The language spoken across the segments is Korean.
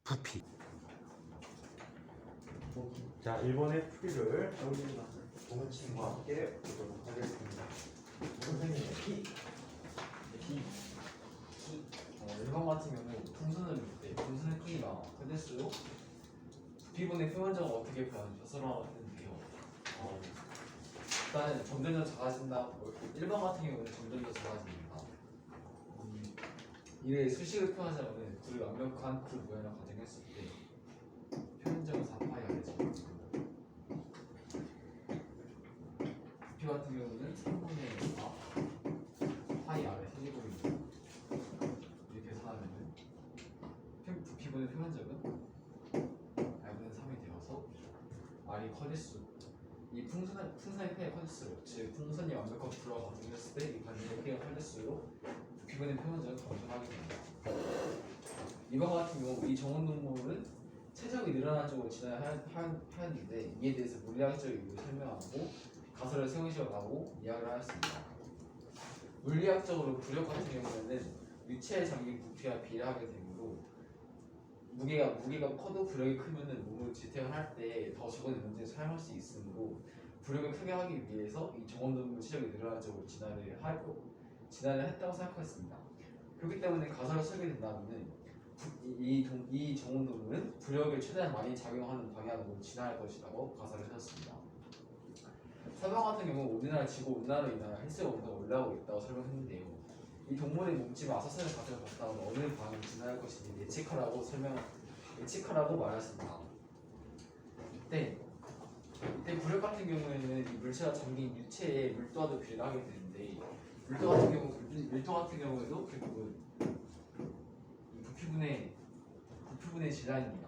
부피. 자, 1번의 풀이를 동호친과 함께 보도록 하겠습니다. 선생님의 P. 일반 같은 경우는 풍선을 넣을 때 풍선의 크기가 클래스로 부피분의 표면적은 어떻게 표현하는지요? 일단 점점 더 작아진다. 일반 같은 경우는 점점 더 작아집니다. 이외에 수식을 표현하자면 굴이 완벽한 굴 모양을 가정했을 때 표면적은 4파이 아래죠. 부피 같은 경우는 3분의 4 파이 아래 세제곱입니다. 이렇게 해서 하면은 부피분의 표면적은 r분의 3이 되어서 r이 커질수록 이 풍선의 크기가 커질수록, 즉 풍선이 완벽한 굴러가 가정했을 때 이 반지의 크기가 커질수록 부피분의 표면적은 검증하게 됩니다. 이번 같은 경우 이 정원 동물은 체적이 늘어난 쪽으로 진화를 하였는데 이에 대해서 물리학적 이유를 설명하고 가설을 세우시어가고 이야기를 하였습니다. 물리학적으로 부력 같은 경우에는 유체에 잠긴 부피와 비례하게 되므로 무게가 커도 부력이 크면은 몸을 지탱을 할 때 더 적은 에너지를 사용할 수 있으므로 부력을 크게 하기 위해서 이 정원동물 체력이 늘어난 쪽으로 진화를 했다고 생각했습니다. 그렇기 때문에 가설을 쓰게 된다면은 이 정원동물은 부력을 최대한 많이 작용하는 방향으로 진화할 것이라고 가설을 세웠습니다. 4번 같은 경우 우리나라 지구 온난화로 인하여 헬스 온도가 올라오고 있다고 설명했는데요. 이 동물의 몸집을 아서스를 가지고 봤다면 어느 방향으로 진화할 것인지 예측하라고 말했습니다. 이때 부력 같은 경우에는 이 물체가 잠긴 유체에 밀도와도 비례를 하게 되는데 밀도 같은 경우에도 결국은 이 부피분의 질량입니다.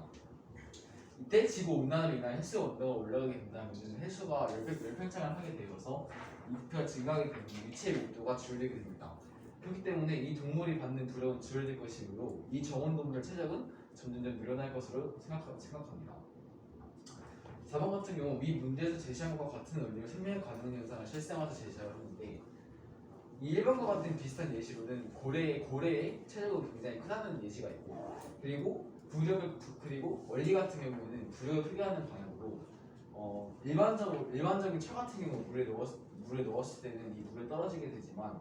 이때 지구 온난화로 인한 헬스 온도가 올라가게 된다면 헬스가 열팽창을 하게 되어서 이 부피가 증가하게 되면 유체의 밀도가 줄어들게 됩니다. 그렇기 때문에 이 동물이 받는 부력은 줄어들 것이므로 이 정원동물의 체력은 점점 늘어날 것으로 생각합니다. 4번 같은 경우 위 문제에서 제시한 것과 같은 원리로 생명 가능 현상을 실생활에서 제시하는데 이 1번과 같은 비슷한 예시로는 고래의 체력이 굉장히 크다는 예시가 있고 그리고 원리 같은 경우에는 부력을 크게 하는 방향으로 일반적인 철 같은 경우 물에 넣었을 때는 이 물에 떨어지게 되지만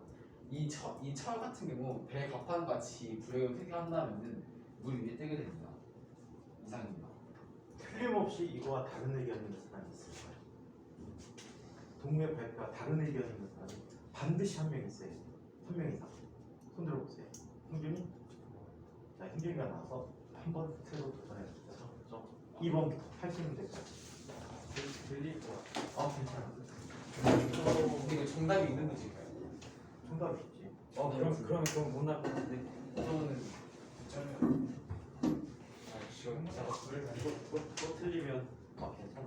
이 철 같은 경우 배 갑판 같이 부력을 크게 한다면은 물 위에 뜨게 됩니다. 이상입니다. 틀림없이 이거와 다른 의견 있는 사람이 있을까요? 동료의 발표와 다른 의견 있는 사람이 반드시 한 명 있어요. 한 명 이상. 손 들어보세요. 흥준이? 자, 흥준이가 나와서 한번 새로 도전해주세요. 2번부터 하시면 될까요? 들릴 것 같아요. 괜찮아. 이거 정답이 있는 거지가요? 정답이 있지. 그럼 못 나올 것 같은데. 그러면은 짜면 이거 틀리면 괜찮아.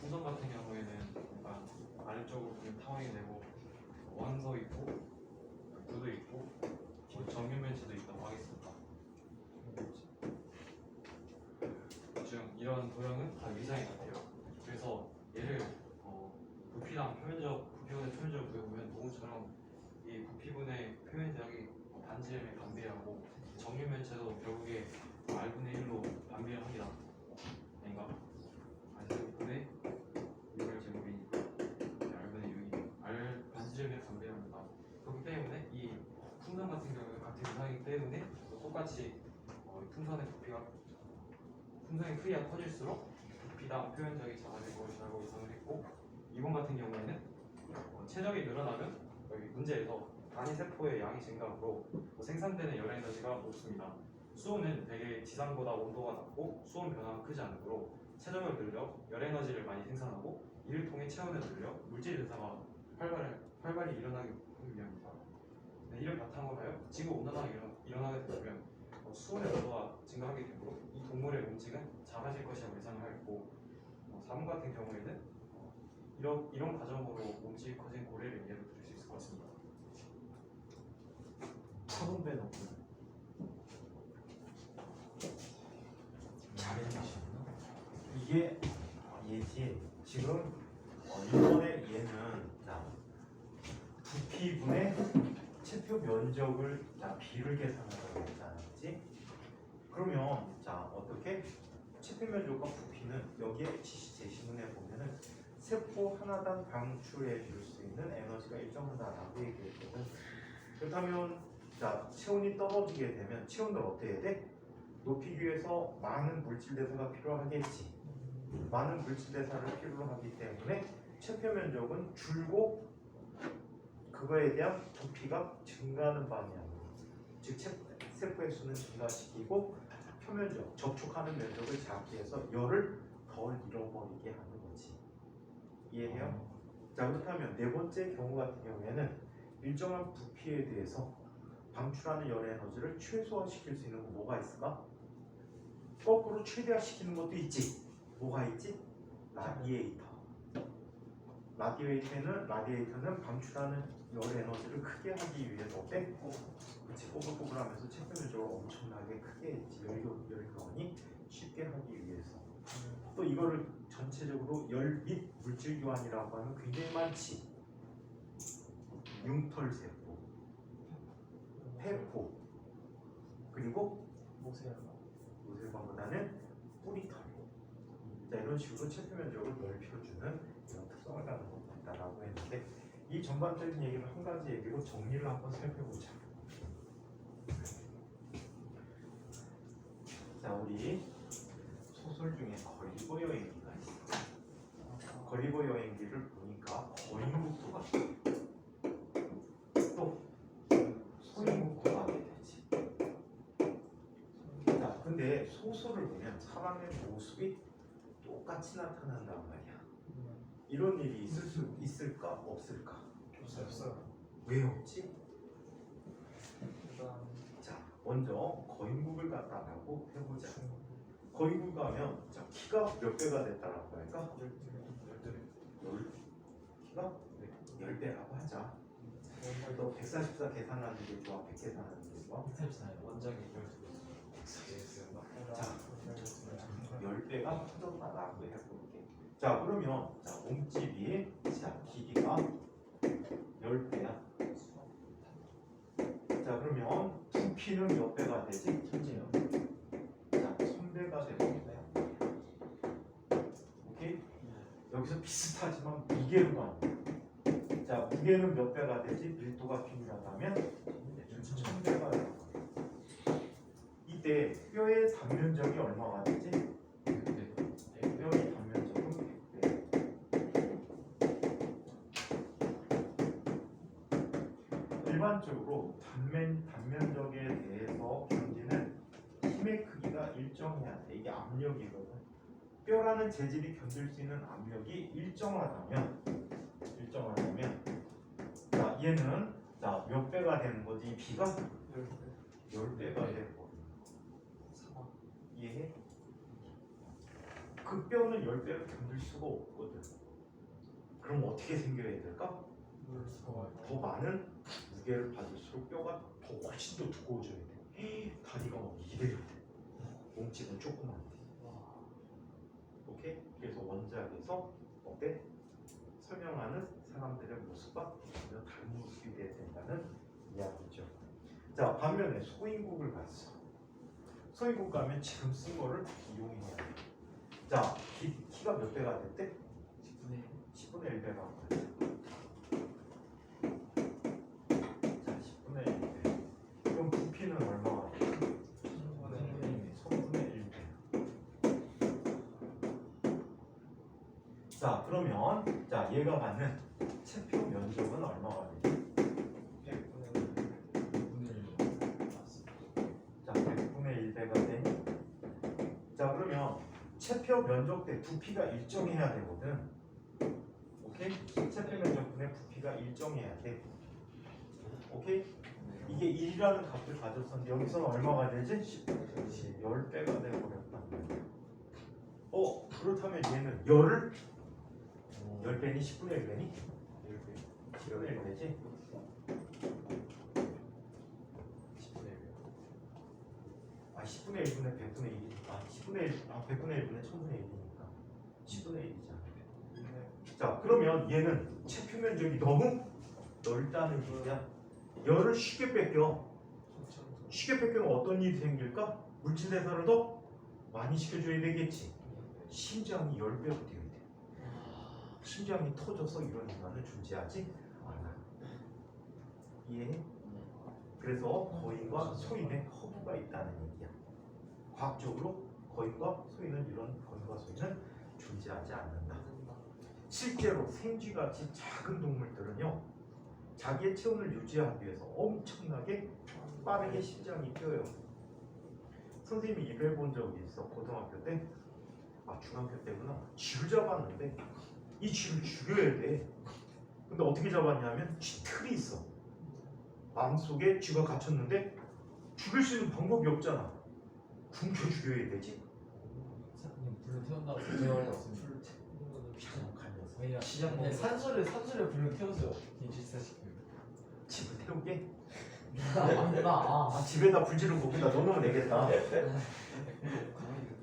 풍선 같은 경우에는 뭔가 아래쪽으로 보면 타원이 되고 원소 있고 구도 있고 정유면체도 있다고 하겠습니다. 즉 이런 도형은 다 위상이 같아요. 그래서 얘를 부피랑 부피분의 표면적을 구해보면 노무처럼 이 부피분의 표면적이 반지름에 반비례하고 정유면체도 결국에 r분의 1로 반비례를 합니다. 그러니까 r분의 6을 제곱이니까 r분의 6이 r 반지름에 반비례합니다. 그렇기 때문에 이 풍선 같은 경우는 같은 위상이기 때문에 똑같이 풍선의 크기가 커질수록 부피당 표면적이 작아질 것이라고 예상을 했고 2번 같은 경우에는 체적이 늘어나면 여기 문제에서 단위 세포의 양이 증가하므로 생산되는 열 에너지가 높습니다. 수온은 대개 지상보다 온도가 낮고 수온 변화가 크지 않으므로 체적을 늘려 열 에너지를 많이 생산하고 이를 통해 체온을 늘려 물질 대사가 활발히 일어나기 위함입니다. 이를 바탕으로 하여 지구 온난화가 일어나게 되면 수온의 온도가 증가하게 되므로 이 동물의 몸집은 작아질 것이라고 예상을 하였고 4번 같은 경우에는 이런 과정으로 몸집이 커진 고래를 예로 들을 수 있을 것 같습니다. 4번 배는 잘해주시구나. 이게 얘지. 지금 1번의 얘는 자 높이분의 체표 면적을 자 B를 계산하라고 했잖아, 그렇지? 그러면 자 어떻게 체표 면적과 부피는 여기에 제시문에 보면은 세포 하나당 방출해 줄 수 있는 에너지가 일정하다라고 얘기했거든. 그렇다면 자 체온이 떨어지게 되면 체온을 어떻게 해야 돼? 높이기 위해서 많은 물질 대사가 필요하겠지. 많은 물질 대사를 필요로 하기 때문에 체표 면적은 줄고 그거에 대한 부피가 증가하는 방향으로, 즉 세포의 수는 증가시키고 표면적, 접촉하는 면적을 작게 해서 열을 덜 잃어버리게 하는 거지. 이해해요? 자 그렇다면 네 번째 경우 같은 경우에는 일정한 부피에 대해서 방출하는 열 에너지를 최소화시킬 수 있는 거 뭐가 있을까? 거꾸로 최대화시키는 것도 있지. 뭐가 있지? 라디에이터. 라디에이터는 방출하는 열 에너지를 크게 하기 위해서 어때? 그치, 뽀글뽀글하면서 체표 면적을 엄청나게 크게 했지. 열교환이 쉽게 하기 위해서. 또 이거를 전체적으로 열 및 물질 교환이라고 하면 굉장히 많지. 융털세포, 폐포, 그리고 모세혈관보다는 뿌리털. 자, 이런 식으로 체표 면적을 넓혀주는 이런 특성을 가지고 있다라고 했는데, 이 전반적인 얘기를 한 가지 얘기로 정리를 한번 살펴보자. 자, 우리 소설 중에 거리보 여행기가 있어. 거리보 여행기를 보니까 거인국도 같아. 또 소인국도 가게 되지. 자, 근데 소설을 보면 사람의 모습이 똑같이 나타난단 말이야. 이런 일이 있을까 없을까? 없어요. 왜 없지? 자, 먼저 거인국을 갔다라고 해보자. 거인국 가면 자, 키가 몇 배가 됐다라고 할까? 키가 10배라고 하자. 너 144 계산하는 게 좋아? 100 계산하는 게 좋아? 원장이 자, 10배가 커졌다라고 해볼게. 자, 그러면 자, 몸집이 자, 길이가 10배야. 자, 그러면 부피는 몇 배가 되지? 천재요. 자, 1000배가 되는 거야. 오케이? 여기서 비슷하지만 무게로 가는 거야. 자, 무게는 몇 배가 되지? 밀도가 균일하다면 1000배가 되는 거야. 이때 뼈의 단면적이 얼마가 되지? 뼈의 단면적은 100배. 일반적으로 단면적에 대해서 견디는 힘의 크기가 일정해야 돼. 이게 압력이거든. 뼈라는 재질이 견딜 수 있는 압력이 일정하다면 자, 얘는 자, 몇 배가 되는 거지? 이 B가 10배가 되고. 이해해? 그 뼈는 10배를 견딜 수가 없거든. 그럼 어떻게 생겨야 될까? 더 많은 무게를 받을수록 뼈가 더 훨씬 더 두꺼워져야 돼. 다리가 막 이래야 돼. 몸집은 조그만데. 오케이? 그래서 원작에서 어때? 설명하는 사람들의 모습과 전혀 다른 모습이 돼야 된다는 이야기죠. 자, 반면에 소인국을 갔어. 소인국 가면 지금 쓴 거를 이용해야 돼. 자, 키가 몇 배가 됐대? 10분의 1배가 됐대. 자, 10분의 1배. 그럼 부피는 얼마가 돼? 1000분의 1배. 자, 그러면 자, 얘가 갖는 체표 면적은 얼마가 되지? 자, 100분의 1배가 되니? 자, 그러면 체표 면적 대 부피가 일정해야 되거든. 오케이? 체표 면적분의 부피가 일정해야 돼. 오케이? 이게 1이라는 값을 가졌었는데 여기서는 얼마가 되지? 10배가 되어버렸단 말이야. 그렇다면 얘는 열을 10배니 10분의 1배니? 10분의 1배지? 10분의 1분의 100분의 1이 100분의 1분의 1000분의 1이니까 10분의 1이잖아. 자, 그러면 얘는 체표 면적이 너무 넓다는 얘기야. 열을 쉽게 뺏겨. 쉽게 뺏기면 어떤 일이 생길까? 물질 대사를 더 많이 시켜줘야 되겠지. 심장이 10배로 되어야 돼. 심장이 터져서 이런 인간은 존재하지 않아. 이해해? 그래서 거인과 소인의 허브가 있다는 얘기야. 과학적으로 거인과 소인은 이런 거인과 소인은 존재하지 않는다. 실제로 생쥐같이 작은 동물들은요, 자기의 체온을 유지하기 위해서 엄청나게 빠르게 심장이 뛰어요. 선생님이 이거 해본 적이 있어. 고등학교 때, 중학교 때구나. 쥐를 잡았는데 이 쥐를 죽여야 돼. 근데 어떻게 잡았냐면 쥐 틀이 있어. 마음속에 쥐가 갇혔는데 죽일 수 있는 방법이 없잖아. 굶겨 죽여야 되지. 불을 태운다고 제어할 수 없습니다. 비상한 녀석. 왜냐 시장 네, 먹는 산소를 불을 태워줘요. 인질사시키면. 집을 태우게? 집에다 불 지르고 거기다 넣어놓으면 되겠다.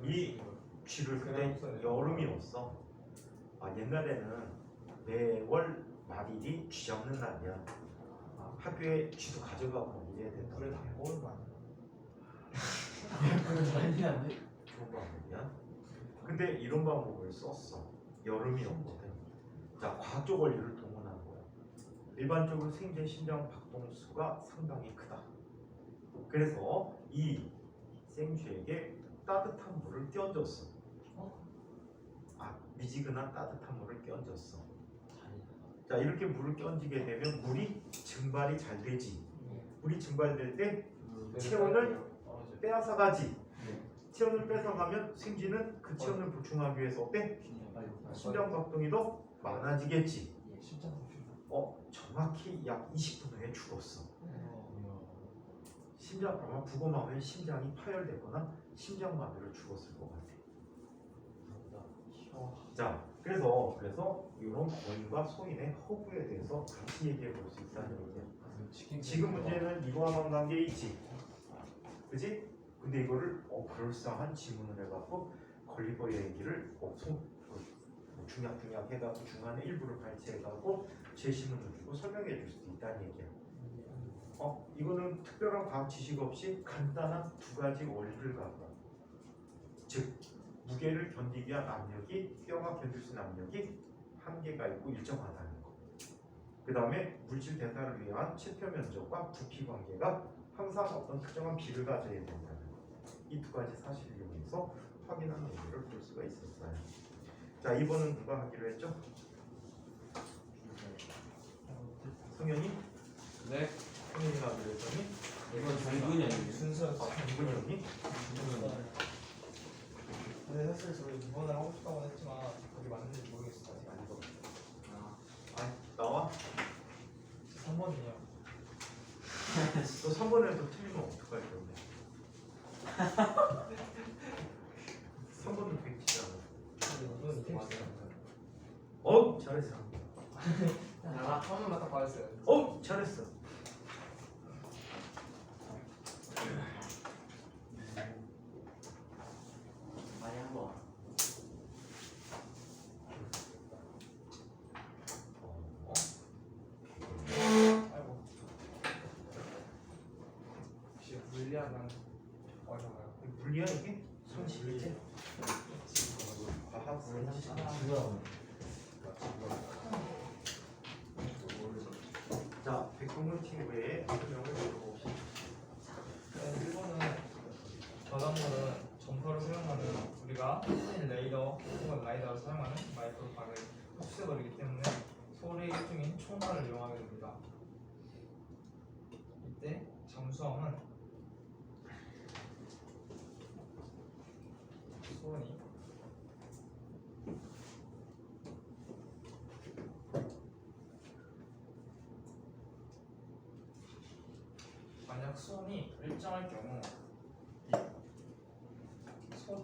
이 쥐를 그때 여름이었어. 옛날에는 매월 말일이 쥐 잡는 날이야. 학교에 쥐도 가져가고 이래야 된다. 불에 담궈오는 거 아니야? 그건 아니 안 돼. 좋은 방법이야. 근데 이런 방법을 썼어. 여름이었거든. 자, 과학적 원리를 동원하는 거야. 일반적으로 생쥐의 심장 박동수가 상당히 크다. 그래서 이 생쥐에게 따뜻한 물을 끼얹었어. 미지근한 따뜻한 물을 끼얹었어. 자, 이렇게 물을 끼얹게 되면 물이 증발이 잘 되지. 물이 증발될 때 체온을 빼앗아가지. 체온을 뺏어가면 생쥐는 그 체온을 보충하기 위해서 어때? 심장 박동이 더 많아지겠지. 심장 소리. 정확히 약 20분 후에 죽었어. 심장 아마 부검하면 심장이 파열되거나 심장마비로 죽었을 것 같아. 자, 그래서 이런 거인과 소인의 허브에 대해서 같이 얘기해 볼 수 있다는 얘기야. 지금 문제는 이거와만 관계 있지, 그지? 근데 이거를 그럴싸한 지문을 해갖고 걸리버 얘기를 중약 해갖고 중간에 일부를 발췌해갖고 제시문을 주고 설명해 줄 수도 있다는 얘기야. 이거는 특별한 과학 지식 없이 간단한 두 가지 원리를 갖고, 즉 무게를 견디기 위한 압력이, 뼈가 견딜 수 있는 압력이 한계가 있고 일정하다는 거. 그 다음에 물질 대사를 위한 체표 면적과 부피 관계가 항상 어떤 특정한 비를 가져야 된다는 거. 이 두 가지 사실을 이용해서 확인한 논리를 볼 수가 있었어요. 자, 이번은 누가 하기로 했죠? 성현이? 네. 성현이가 하기로 했더니 이건 정근이 아니에요. 순서였어. 김근영이? 근데 사실 저희 2번을 하고 싶다고 했지만 그게 맞는지 모르겠어. 아직 안 읽어. 나와? 3번이요. 너 3번에도 틀리면 어떡할 건데? 3번은 100치잖아. 이건 이렇게 맞아요. 잘했어. 한 번만 딱 받았어요. 잘했어. 많이 한 거. 아이고. 혹시 물리학은 어디서 가요? 물리야 이게? 상식이지? 과학 상식. 자, 백동문 친구의 설명을 들어봅시다. 1번은 저작물은 점퍼를 사용하는 우리가 흡수인 레이더 혹은 라이더를 사용하는 마이크로각을 흡수해버리기 때문에 소리의 일종인 총알을 이용하게 됩니다. 이때 잠수함은 소원이 만약 수온이 일정할 경우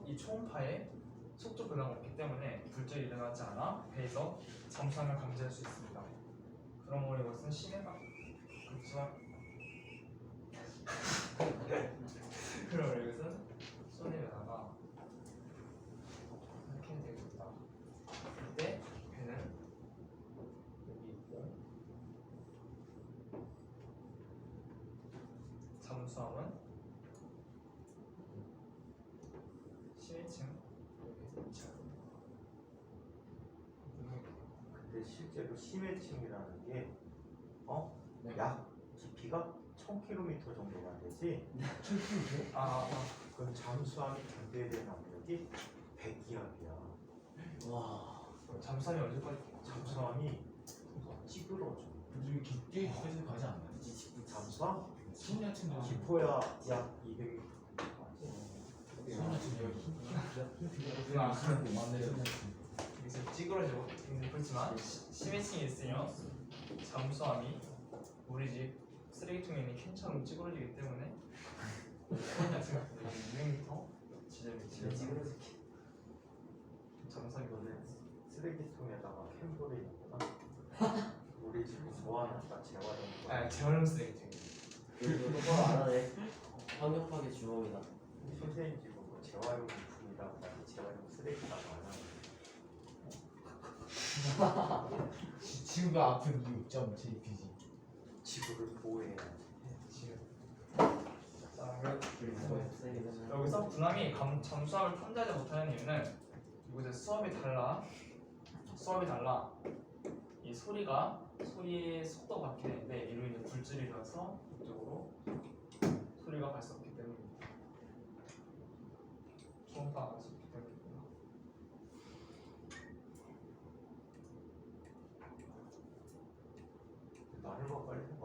이 초음파에 속도 변화가 없기 때문에 불절이 일어나지 않아 배에서 잠수함을 감지할 수 있습니다. 그러므로 이것은 심해가 그렇지만 그러므로 이것은 수온의 변화가 이렇게 되겠다. 이때 배는 여기 있고 잠수함은 심해층 근데 실제로 심해층이라는 게 네. 약 깊이가 1000km 정도가 되지. 아, 그건 잠수함이 견뎌야 되는 압력이 100기압이야. 와. 잠수함이 언제까지 잠수함이 찌그러져. 요즘 깊게 가지 않나요? 잠수함 심야층 정도. 깊어야 약 200m. 심야층 아, 맞네요. 이제 찌그러지고 그렇지만 심해층이 있으면 잠수함이 우리 집 쓰레기통에 있는 캔처럼 찌그러지기 때문에 200m 지점이 찌그러지게. 잠수함 이거는 쓰레기통에다가 캔볼이 있구나. 우리 지금 좋아하는 재활용. 아 재활용 쓰레기통 똑바로 안 하네. 황급하게 주먹이다. 선생님 지금 뭐 재활용 물품이라고 하지 재활용 쓰레기라고 안 하는. 지구가 아픈 이유 점 JPG. 지구를 보호해야 돼. 지금 자 그럼 여기서 군함이 잠수함을 탐지하지 못하는 이유는 이곳의 수압이 달라 이 소리의 속도가 바뀌는데 이로 인해 굴절이 일어나서 이쪽으로 소리가 갈 수 없기 때문입니다. 초음파가 갈 수 없기 때문입니다. 말을 봐 빨리 해봐.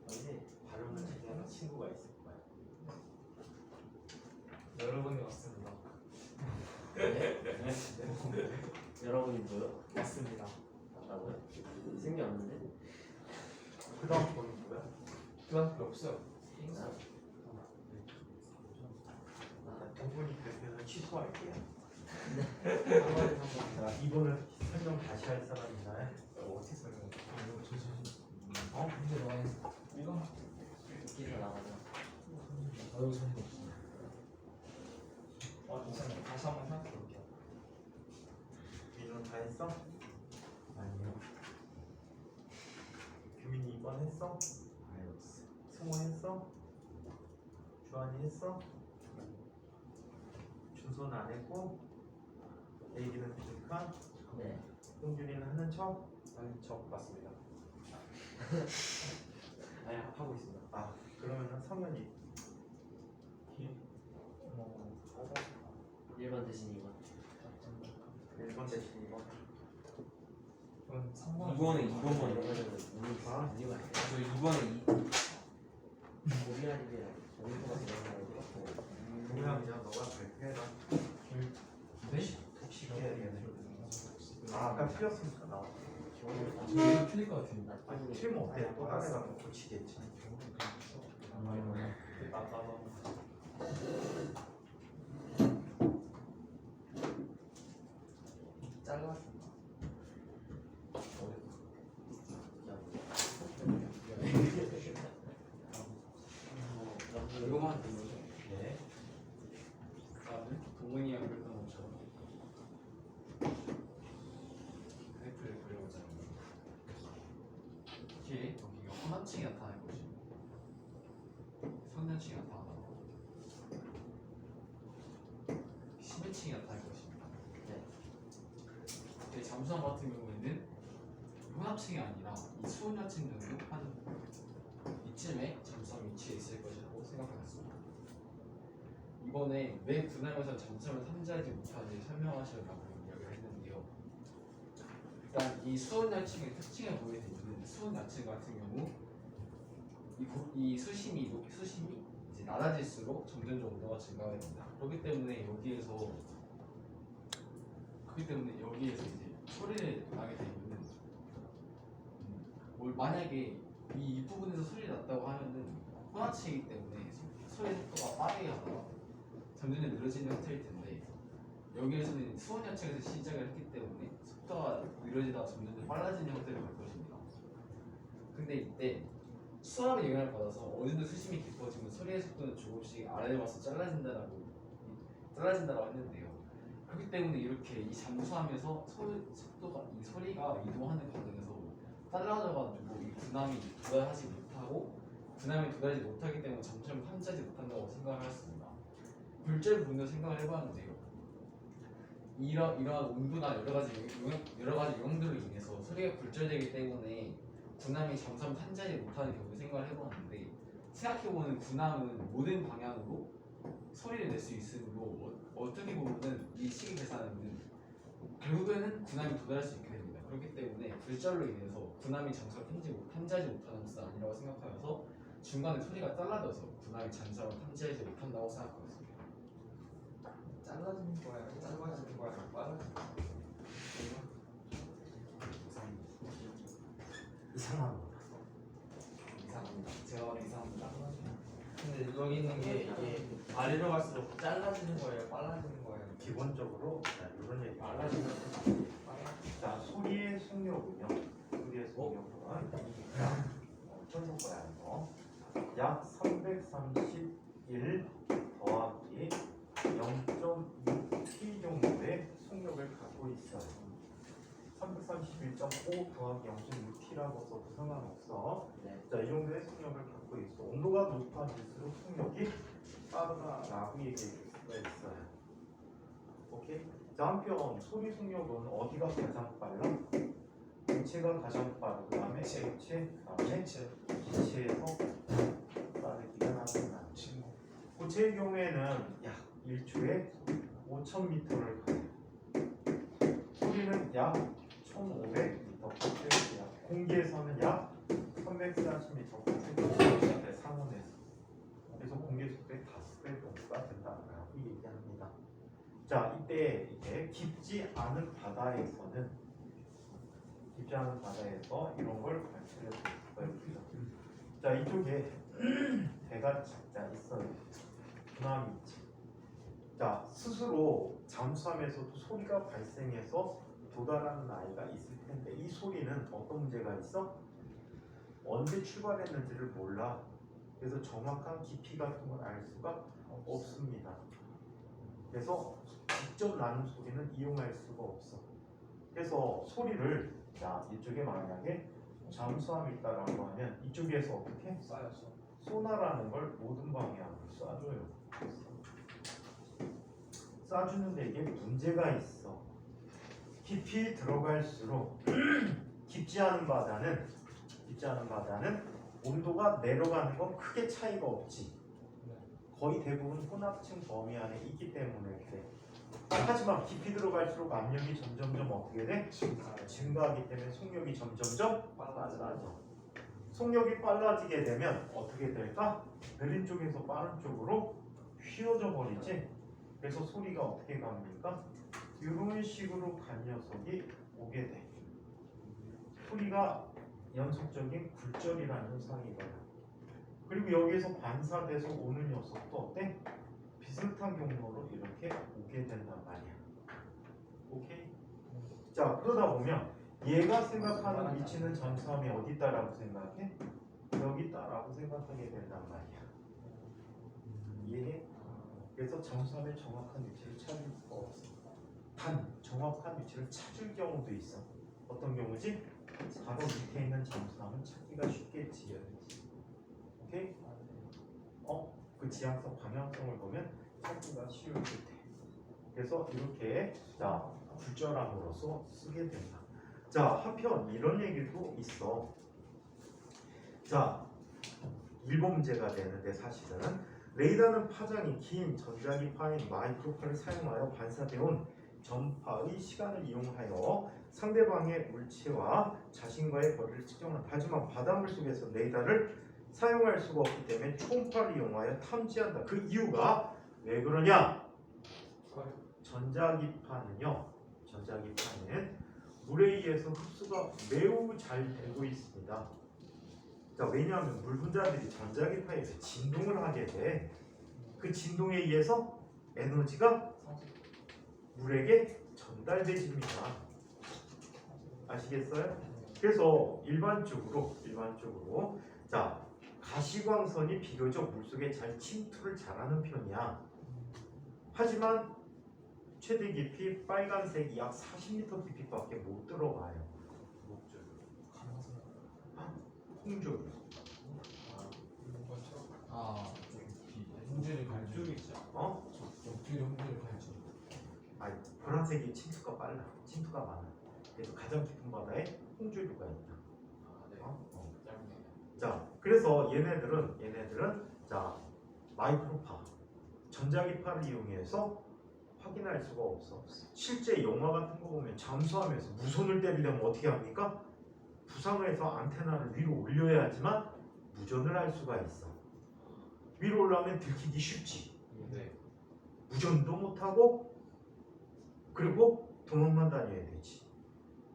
아니 발음을 되게 하는 친구가 있을 거야. 여러분이 왔습니다. 여러분이 뭐요? 왔습니다. 맞다고요? 생겼는데? 그 다음 거는 뭐야? 그건 필요 없어요. 두 분이 그래서 취소할게요. 한번 자, 이번은 설명 다시 할 사람 있나요? 어떻게 설명해? 근데 너는 이거 기사 나가자. 괜찮아요. 다시 한번 생각해 볼게요. 민호 다 했어? 아니요. 규민이 2번 했어? 승호 했어? 주한이 했어? 준서는 안 했고 에이기는 부족한? 네. 홍준이는 하는 척? 하는 척 맞습니다. 아니 하고 있습니다. 아 그러면은 성현이 1번 대신 2번. 1번 대신 2번. 그럼 3번. 이번에 2번만 아? 저 이번에 고리아리비랑 정리가 들어가는 거 동양 그냥 너가 발표해라. 네? 쉽게 해야 되겠네. 아 아까 틀렸으니까 나와. 얘도 틀릴 것 같은데. 아니 틀리면 어때? 또 다른 사람 고치겠지. 나도 잘랐습니다. 이거만 네. 다음은 동문이가 그렸던 것처럼 그래프를 그려보자. 이게 여기가 혼합층이 나타날 것이고 선연층이 나타나고 심해층이 나타날 것입니다. 네. 잠수함 같은 경우에는 혼합층이 아니라 이 수온여층 정도 한 이쯤에 잠수함 위치에 있을 것이라고 생각하겠습니다. 이번에 왜 군함에서 잠수함을 탐지하지 못하는지 설명하시려고 이야기를 했는데요. 일단 이 수온여층의 특징을 보게 되면 수온여층 같은 경우 이 수심이 이제 낮아질수록 점점점 온도가 증가하게 됩니다. 그렇기 때문에 여기에서 이제 소리를 나게 되면은 만약에 이 부분에서 소리가 났다고 하면은 혼합층이기 때문에 소리 속도가 빠르게 가다가 점점 느려지는 형태일 텐데 여기에서는 수온여층에서 시작을 했기 때문에 속도가 느려지다가 점점 빨라지는 형태를 볼 것입니다. 근데 이때 수압의 영향을 받아서 어느 정도 수심이 깊어지면 소리의 속도는 조금씩 아래로 와서 짧아진다라고 했는데요. 그렇기 때문에 이렇게 이 잠수함에서 이 소리가 이동하는 과정에서 빨라져가지고 이 군함이 도달하지 못하고 군함에 도달하지 못하기 때문에 잠수함을 탐지하지 못한다고 생각을 했습니다. 굴절 부분도 생각을 해봤는데요. 이러한 온도나 여러 가지 요인들로 인해서 소리가 굴절되기 때문에 군함이 잠수함을 탐지하지 못하는 경우를 생각을 해봤는데 생각해보면 군함은 모든 방향으로 소리를 낼 수 있으므로 어떻게 보면은 이 시기 계산은 결국에는 군함이 도달할 수 있게 됩니다. 그렇기 때문에 굴절로 인해서 군함이 잠수함을 탐지하지 못하는 것은 아니라고 생각하여서 중간에 소리가 잘라져서 군함이 잠수함을 탐지하지 못한다고 생각하였습니다. 잘라지는 거야, 짧아지는 거야, 빨라지는 거야. 이상합니다. 이상합니다. 제가 봐도 이상합니다. 근데 여기 있는 게 이게 아래로 갈수록 짧아지는 거예요, 빨라지는 거예요. 기본적으로 자, 이런 얘기. 빨라지는 자, 소리의 속력은요. 소리의 속력은 천속 거야 이거. 약 331 더하기 0.6t 정도의 속력을 갖고 있어요. 331.5 더하기 0.6t라고 써도 상관없어. 자, 이 정도의 속력을 갖고 있어. 온도가 높아질수록 속력이 빠르다라고 얘기할 수가 있어요. 오케이? 자, 한편 소리 속력은 어디가 가장 빨라? 기체가 가장 빠르고 그다음에 액체, 그다음에 기체에서 빠르기가 나타나. 고체의 경우에는 약 1초에 5,000m를 가요. 소리는 약 1,500m/s야. 공기에서는 약 340m/s인데 상온에서. 그래서 공기 속도의 5배 정도가 된다라고 얘기합니다. 자, 이때 이제 깊지 않은 바다에서 이런 걸 관찰해 볼 수가 있죠. 자, 이쪽에 배가 진짜 있어요. 군함이 있지. 자, 스스로 잠수함에서도 소리가 발생해서 도달하는 아이가 있을 텐데 이 소리는 어떤 문제가 있어? 언제 출발했는지를 몰라. 그래서 정확한 깊이 같은 걸 알 수가 없습니다. 그래서 직접 나는 소리는 이용할 수가 없어. 그래서 소리를 자, 이쪽에 만약에 잠수함이 있다라고 하면 이쪽에서 어떻게 쌓여서 소나라는 걸 모든 방향으로 쏴줘요. 쏴주는데 이게 문제가 있어. 깊이 들어갈수록 깊지 않은 바다는 온도가 내려가는 건 크게 차이가 없지. 거의 대부분 혼합층 범위 안에 있기 때문에 그래. 하지만 깊이 들어갈수록 압력이 점점점 어떻게 돼? 증가하기 때문에 속력이 점점점 빨라져. 속력이 빨라지게 되면 어떻게 될까? 느린 쪽에서 빠른 쪽으로 휘어져 버리지. 그래서 소리가 어떻게 갑니까? 이런 식으로 간 녀석이 오게 돼. 소리가 연속적인 굴절이라는 현상이거든. 그리고 여기에서 반사돼서 오는 녀석도 어때? 비슷한 경로로 이렇게 오게 된단 말이야. 오케이? 자, 그러다 보면 얘가 생각하는 위치는 잠수함이 어디 있다라고 생각해? 여기 있다라고 생각하게 된단 말이야. 이해해? 그래서 잠수함의 정확한 위치를 찾을 수가 없어. 단 정확한 위치를 찾을 경우도 있어. 어떤 경우지? 바로 밑에 있는 잠수함은 찾기가 쉽겠지. 오케이? 그 지향성 방향성을 보면 찾기가 쉬울 때. 그래서 이렇게 자 굴절함으로써 쓰게 된다. 자, 한편 이런 얘기도 있어. 자, 1번 문제가 되는데 사실은 레이더는 파장이 긴 전자기파인 마이크로파를 사용하여 반사되온 전파의 시간을 이용하여 상대방의 물체와 자신과의 거리를 측정한다. 하지만 바닷물 속에서 레이더를 사용할 수가 없기 때문에 초음파를 이용하여 탐지한다. 그 이유가 왜 그러냐? 전자기파는 물에 의해서 흡수가 매우 잘 되고 있습니다. 자, 왜냐하면 물 분자들이 전자기파에서 진동을 하게 돼. 그 진동에 의해서 에너지가 물에게 전달되집니다. 아시겠어요? 그래서 일반적으로 자, 가시광선이 비교적 물속에 잘 침투를 잘하는 편이야. 하지만 최대 깊이 빨간색이 약 40m 깊이밖에 못 들어가요. 홍조. 그쪽이 홍보를 가야지. 아니 보라색이 침투가 빨라. 침투가 많아. 그래서 가장 깊은 바다에 홍조류가 있다. 아, 네. 짧네. 자, 그래서 얘네들은 자 마이크로파, 전자기파를 이용해서 확인할 수가 없어. 실제 영화 같은 거 보면 잠수하면서 무선을 때리려면 어떻게 합니까? 부상을 해서 안테나를 위로 올려야지만 무전을 할 수가 있어. 위로 올라오면 들키기 쉽지. 네. 무전도 못하고 그리고 도망만 다녀야 되지.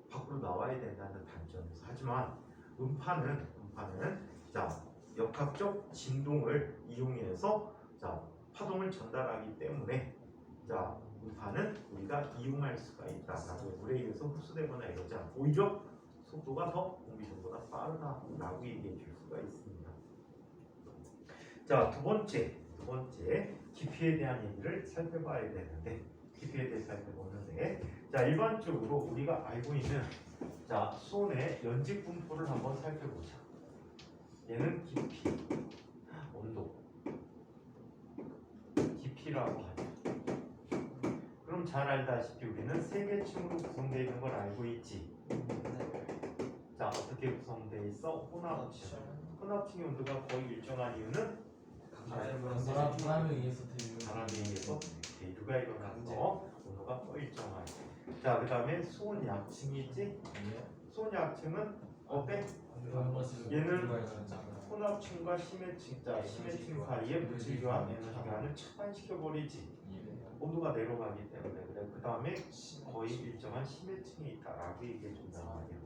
밖으로 나와야 된다는 단점에서. 하지만 음파는 자 역학적 진동을 이용해서 자 파동을 전달하기 때문에 자 음파는 우리가 이용할 수가 있다라고 물에 의해서 흡수되거나 이러지 않고 오히려 속도가 더 공기속보다 빠르다라고 얘기해 줄 수가 있습니다. 자 두 번째 깊이에 대한 얘기를 살펴봐야 되는데 깊이에 대해 살펴보는데 자 일반적으로 우리가 알고 있는 자 수온의 연직 분포를 한번 살펴보자. 얘는 깊이, 온도, 깊이라고 하죠. 그럼 잘 알다시피 우리는 세 개 층으로 구성되어 있는 걸 알고 있지. 자 어떻게 구성되어 있어? 혼합층의 온도가 거의 일정한 이유는 바람에 의해서 바람에 의해서 대류가 일어나서 온도가 거의 일정하게. 자 그다음에 수온 약층이 있지. 수온 약층은 어때? 얘는 혼합층과 심해층, 자 심해층 사이에 물질 교환, 에너지 교환을 차단시켜 버리지. 온도가 내려가기 때문에 그래. 그 다음에 거의 일정한 심해층이 있다라고 얘기해 준단 말이야.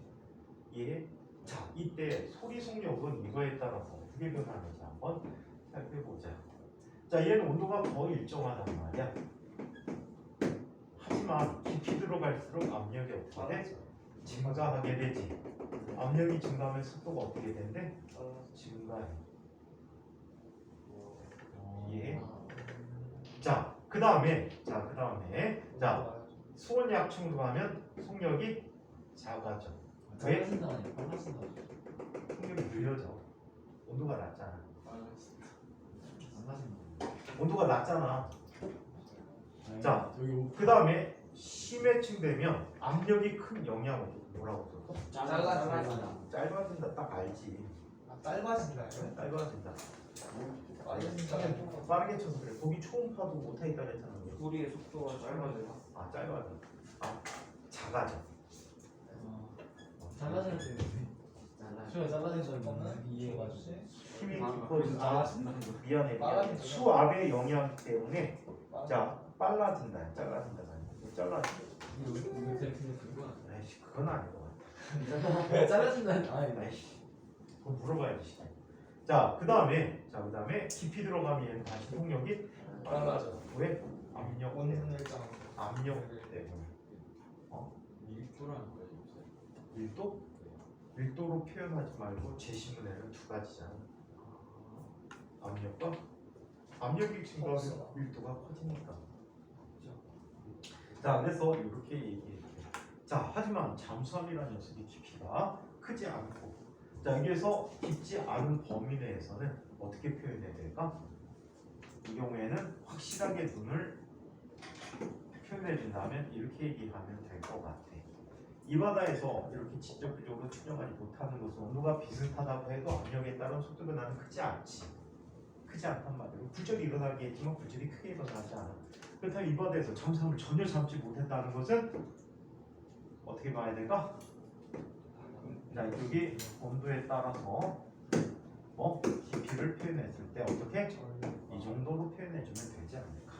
예. 자 이때 소리 속력은 이거에 따라서 어떻게 변하는지 한번 살펴보자. 자 얘는 온도가 거의 일정하단 말이야. 하지만 깊이 들어갈수록 압력이 어떻게 돼? 증가하게 되지. 압력이 증가하면 속도가 어떻게 된대? 증가해. 예. 자, 그 다음에 자 수온 약층으로 가면 속력이 작아져. 왜? 속력이 느려져. 온도가 낮잖아. 온도가 낮잖아. 자, 그 다음에 심해층 되면 압력이 큰 영향을 줘. 뭐라고 썼어? 짧아진다. 딱 알지. 짧아진다요? 짧아진다. 빠르게 쳐서 그래. 거기 초음파도 못하겠다 그랬잖아. 소리의 속도가 짧아져요. 아 짧아져. 아 작아져. 잘라질 때 수가 잘라진 거는 이해해가지고 힘이 아, 깊어진다. 미안해. 빨라진다. 수압의 영향 때문에 자 빨라진다. 잘라진다. 잘라진다. 이거 제일 그거 아이씨 그건 아닌 것 같아. 잘라진다는 아이씨 그거 물어봐야지. 자 그다음에 깊이 들어가면 얘는 다시 속력이 빨라져. 왜? 압력 때문에. 온열장. 압력 때문에. 밀도라는 거예요. 밀도로 표현하지 말고 제시문에는 두 가지잖아. 압력이 증가하면 밀도가 커지니까. 자, 그래서 이렇게 얘기해. 자, 하지만 잠수함이라는 녀석의 깊이가 크지 않고, 자 여기에서 깊지 않은 범위 내에서는 어떻게 표현해야 될까? 이 경우에는 확실하게 눈을 표현해 준다면 이렇게 얘기하면 될 것 같아. 이 바다에서 이렇게 직접적으로 측정하지 못하는 것은 온도가 비슷하다고 해도 압력에 따른 속도 변화는 크지 않단 말이에요. 굴절이 일어나겠지만 굴절이 크게 일어나지 않아. 그렇다면 이 바다에서 잠수함을 전혀 잡지 못했다는 것은 어떻게 봐야 될까? 자, 여기 온도에 따라서 깊이를 표현했을 때 어떻게? 이 정도로 표현해주면 되지 않을까?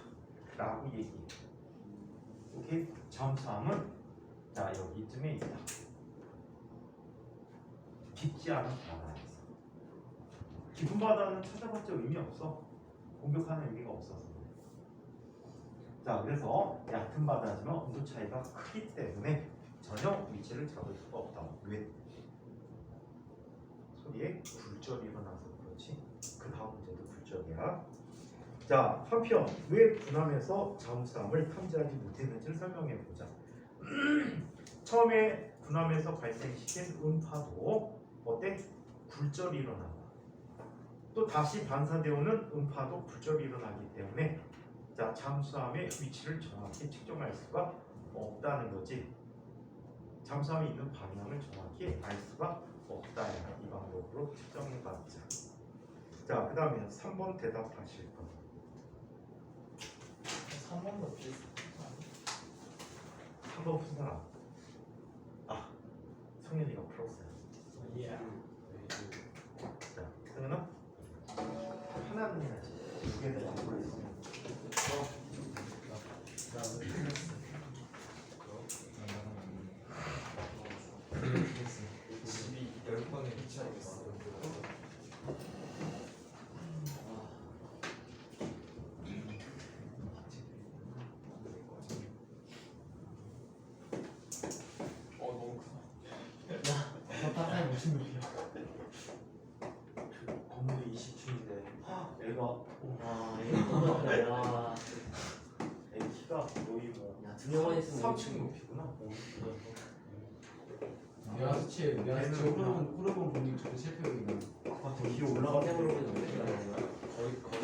라고 얘기해. 오케이? 잠수함은 자 여기쯤에 있다. 깊지 않은 바다에서. 깊은 바다는 찾아봤자 의미 없어. 공격하는 의미가 없어서. 자 그래서 얕은 바다지만 온도 차이가 크기 때문에 전혀 위치를 잡을 수가 없다. 왜? 소리에 굴절이 일어나서 그렇지. 그 다음 문제도 굴절이야. 자 한편 왜 군함에서 잠수함을 탐지하지 못했는지를 설명해 보자. 처음에 군함에서 발생시킨 음파도 어때? 굴절이 일어나고 또 다시 반사되어 오는 음파도 굴절이 일어나기 때문에 자, 잠수함의 위치를 정확히 측정할 수가 없다는 거지. 잠수함이 있는 방향을 정확히 알 수가 없다. 이 방법으로 측정해 봤자. 자, 그 다음에 3번 대답하실 거. 3번도 비슷해. 3번 푼 사람. 아, 성현이가 풀었어요. 예. 자, 그러면 하나는 해야지. 두 개는 안 풀었어. 집이 10번에 위치하겠어. 너무 크다. 파타임 무슨 놈이야? 건물이 20층인데 애가 와 이거 그래야. 애 키가 거의 뭐 야두 명만 있으면 3층 높이구나. 외화수치 호르몬 분리 좀 실패용이네. 아파트 위로 올라가는 로 거의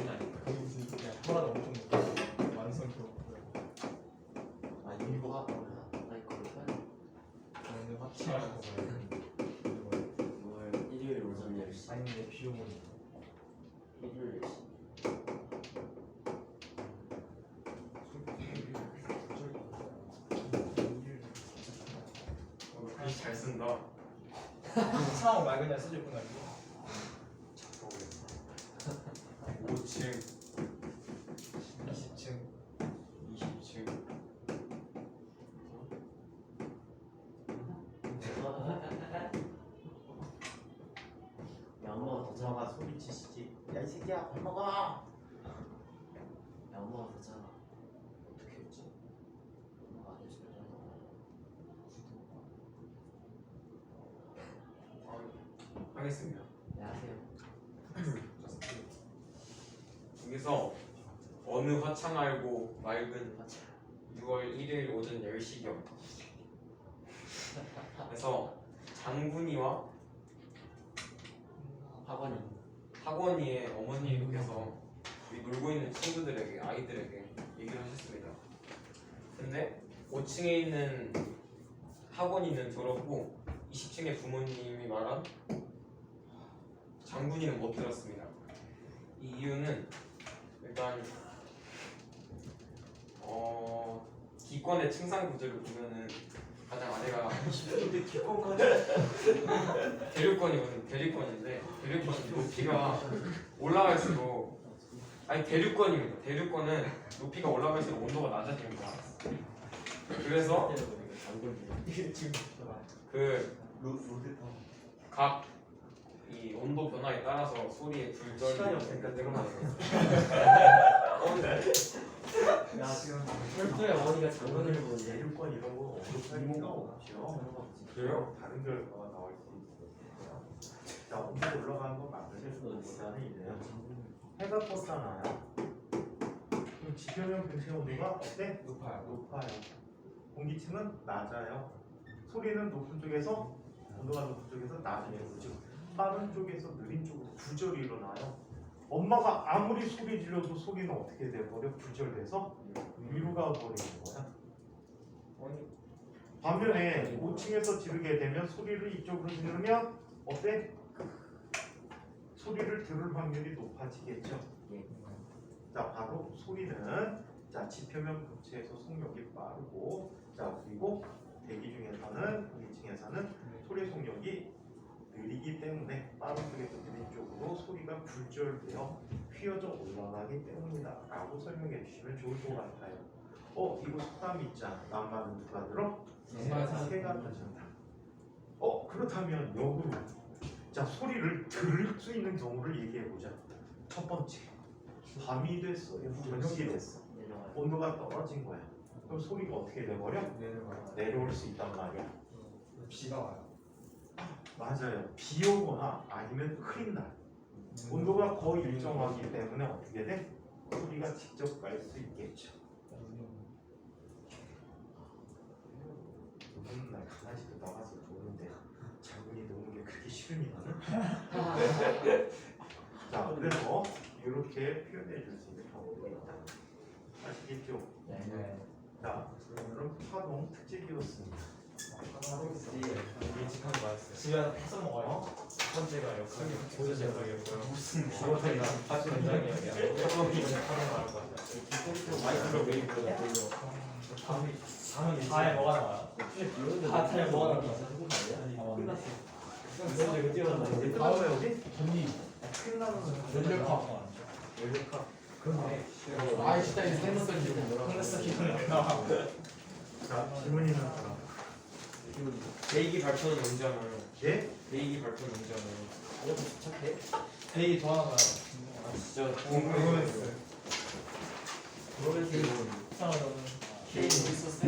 아닌가. 거기 무슨 혈압 엄청 높고 완성도 아, 일부가 나 이거 볼 저는 확실하고 월 일요일 오전 10시. 아니 근데 비용은 일요일 10시. 글씨 잘 쓴다. 상황 말 그냥 쓰셨구나. 5층, 20층 20층. 야 엄마가 더 작아. 엄마가 소리치시지. 야, 이 새끼야, 밥 먹어. 야 엄마가 더 작아. 어떻게 했지? 엄마가 아저씨 하겠습니다. 네 하세요. 여기서 어느 화창 알고 맑은 6월 1일 오전 10시경 그래서 장군이와 학원이. 학원이의 어머니께서 우리 놀고 있는 친구들에게 아이들에게 얘기를 하셨습니다. 근데 5층에 있는 학원이는 들었고 20층의 부모님이 말한 장군이는 못 들었습니다. 이 이유는 일단 기권의 층상 구조를 보면은 가장 아래가 근데 기권까지 대륙권이거든요. 대륙권인데 대륙권 높이가 올라갈수록 아니 대륙권입니다. 대륙권은 높이가 올라갈수록 온도가 낮아집니다. 그래서 그 각 이 온도 변화에 따라서 소리의 불절이 시간이 없으니까 늘어나요. 야 지금 철도의 어머니가 장군을 보는데. 대륙권 이런 거 어렵다니까 없죠. 그래요? 다른 결과가 나올 수 있어요. 자, 온도 올라가는 건 맞을 것보다는 이래요. 해가 떴잖아요. 그럼 지표면 근체 온도가 어때? 높아요. 공기층은 낮아요. 소리는 높은 쪽에서 온도가 높은 쪽에서 낮은 쪽으로 지금 빠른 쪽에서 느린 쪽으로 부절이 일어나요. 엄마가 아무리 소리 질러도 소리는 어떻게 돼버려? 부절돼서 위로 가버리는 거야. 반면에 5층에서 지르게 되면 소리를 이쪽으로 지르면 어때? 소리를 들을 확률이 높아지겠죠. 자, 바로 소리는 자 지표면 근처에서 속력이 빠르고 자 그리고 대기 중에서는 공기층에서는 소리 속력이 느리기 때문에 빠른 쪽에서 느린 쪽으로 소리가 불절되어 휘어져 올라가기 때문이다 라고 설명해 주시면 좋을 것 같아요. 이거 속담 있잖아. 낱말은 누가 들어? 새가 들은다. 그렇다면 역으로 자 소리를 들을 수 있는 경우를 얘기해 보자. 첫 번째, 밤이 됐어요. 저녁이 됐어. 온도가 떨어진 거야. 그럼 소리가 어떻게 돼버려? 내려올 수 있단 말이야. 비가 와요. 맞아요. 비 오거나 아니면 흐린 날. 온도가 거의 일정하기 때문에 어떻게 돼? 소리가 직접 갈 수 있겠죠. 노는 날 강아지도 나가서 노는데 장군이 노는 게 그렇게 싫으니 나는? 자, 그래서 이렇게 표현해 줄 수 있는 방법이 있다. 아시겠죠? 네. 자, 그럼 파동 특집이었습니다. 예측하는 거였어요. 집에 가서 팩 써먹어요. 첫 번째가 역학이 보조 제작이었고요. 무슨 두 번째가 다시 전장이었고요. 하는 말할 것 같아요. 마이크로 웨이브 돌려. 다음은 다에 뭐가 나와요? 다에 뭐가 나와요? 끝났어. 이제 끝났어요 여기? 연력학. 그런데 아인슈타인 세모 던지고 콩레스 기분이 안 나와. 자, 질문이 나왔다. 대기 발표는 언제 하나요? 예? 대기 발표는 언제 하나요? 대기 좋아하나요? 아 진짜 궁금했어요. 그러면 이상하다. K 리소스